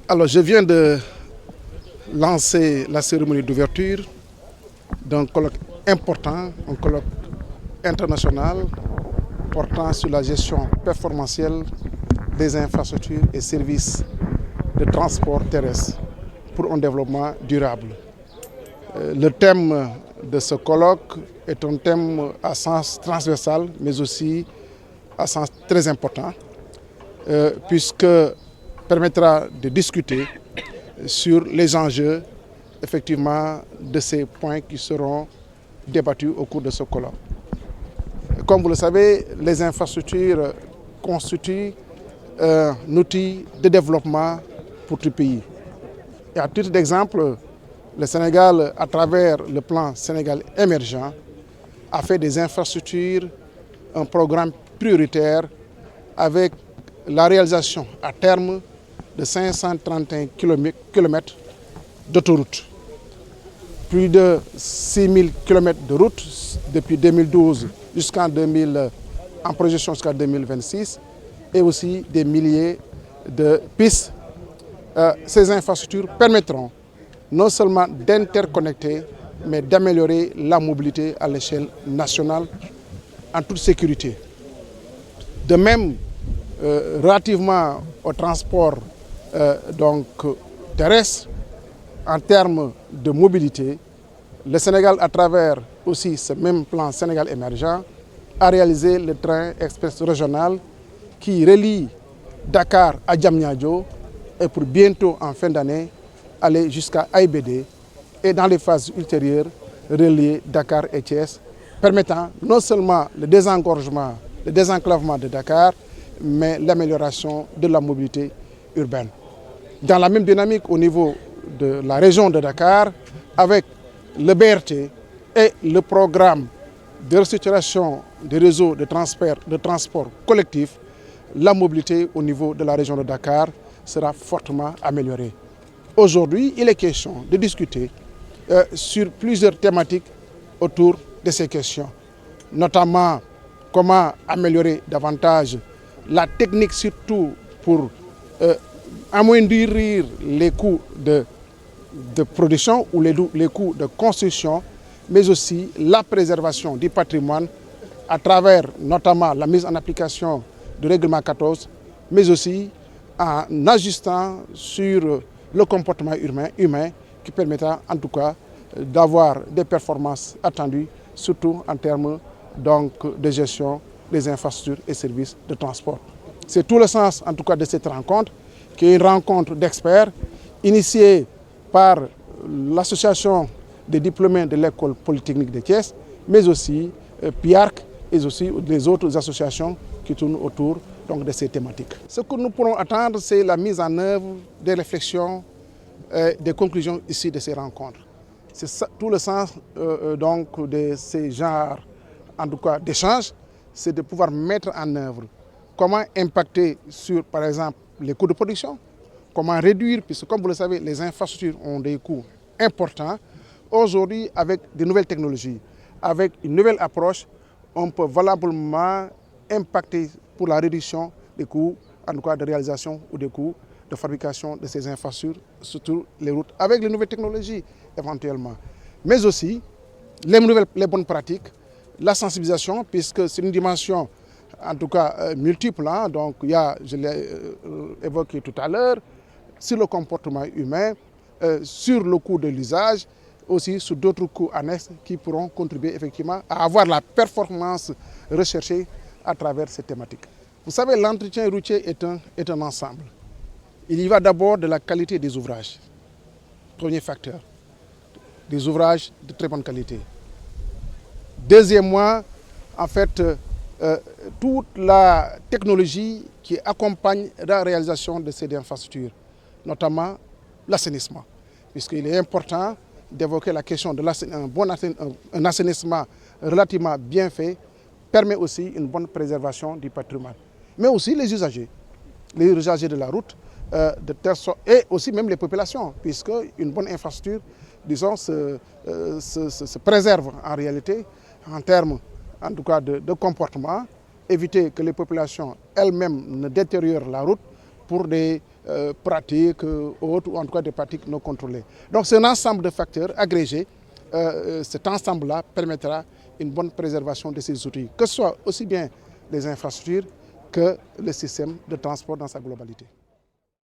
Alors, je viens de lancer la cérémonie d'ouverture d'un colloque important, un colloque international portant sur la gestion performantielle des infrastructures et services de transport terrestre pour un développement durable. Le thème de ce colloque est un thème à sens transversal, mais aussi à sens très important, puisque permettra de discuter sur les enjeux effectivement de ces points qui seront débattus au cours de ce colloque. Comme vous le savez, les infrastructures constituent un outil de développement pour tout pays. Et à titre d'exemple, le Sénégal, à travers le plan Sénégal émergent, a fait des infrastructures un programme prioritaire avec la réalisation à terme de 531 km d'autoroutes, plus de 6000 km de routes depuis 2012 en projection jusqu'à 2026 et aussi des milliers de pistes. Ces infrastructures permettront non seulement d'interconnecter, mais d'améliorer la mobilité à l'échelle nationale en toute sécurité. De même, relativement au transport terrestre, en termes de mobilité, le Sénégal, à travers aussi ce même plan Sénégal émergent, a réalisé le train express régional qui relie Dakar à Diamniadio et pour bientôt, en fin d'année, aller jusqu'à AIBD et dans les phases ultérieures, relier Dakar et Thiès, permettant non seulement le désengorgement, le désenclavement de Dakar, mais l'amélioration de la mobilité urbaine. Dans la même dynamique au niveau de la région de Dakar, avec le BRT et le programme de restructuration des réseaux de transport collectif, la mobilité au niveau de la région de Dakar sera fortement améliorée. Aujourd'hui, il est question de discuter sur plusieurs thématiques autour de ces questions, notamment comment améliorer davantage la technique, surtout pour amoindrir les coûts de production ou les coûts de construction, mais aussi la préservation du patrimoine à travers notamment la mise en application du règlement 14, mais aussi en ajustant sur le comportement humain qui permettra en tout cas d'avoir des performances attendues, surtout en termes de gestion des infrastructures et services de transport. C'est tout le sens en tout cas de cette rencontre, qui est une rencontre d'experts initiée par l'association des diplômés de l'école polytechnique de Thiès, mais aussi PIARC et aussi les autres associations qui tournent autour de ces thématiques. Ce que nous pourrons attendre, c'est la mise en œuvre des réflexions, des conclusions ici de ces rencontres. C'est tout le sens de ces genres en tout cas d'échanges, c'est de pouvoir mettre en œuvre comment impacter sur, par exemple, les coûts de production, comment réduire, puisque comme vous le savez, les infrastructures ont des coûts importants. Aujourd'hui, avec de nouvelles technologies, avec une nouvelle approche, on peut valablement impacter pour la réduction des coûts, en tout cas de réalisation ou des coûts de fabrication de ces infrastructures, surtout les routes, avec les nouvelles technologies éventuellement. Mais aussi les bonnes pratiques, la sensibilisation, puisque c'est une dimension en tout cas multiple. Donc il y a, je l'ai évoqué tout à l'heure, sur le comportement humain, sur le coût de l'usage, aussi sur d'autres coûts annexes qui pourront contribuer effectivement à avoir la performance recherchée à travers ces thématiques. Vous savez, l'entretien routier est un ensemble. Il y va d'abord de la qualité des ouvrages, premier facteur, des ouvrages de très bonne qualité. Deuxièmement, en fait, toute la technologie qui accompagne la réalisation de ces infrastructures, notamment l'assainissement, puisqu'il est important d'évoquer la question de un assainissement relativement bien fait, permet aussi une bonne préservation du patrimoine. Mais aussi les usagers de la route, et aussi même les populations, puisque une bonne infrastructure, disons, se préserve en réalité en termes en tout cas de comportement, éviter que les populations elles-mêmes ne détériorent la route pour des pratiques autres, ou en tout cas des pratiques non contrôlées. Donc c'est un ensemble de facteurs agrégés. Cet ensemble-là permettra une bonne préservation de ces outils, que ce soit aussi bien les infrastructures que le système de transport dans sa globalité.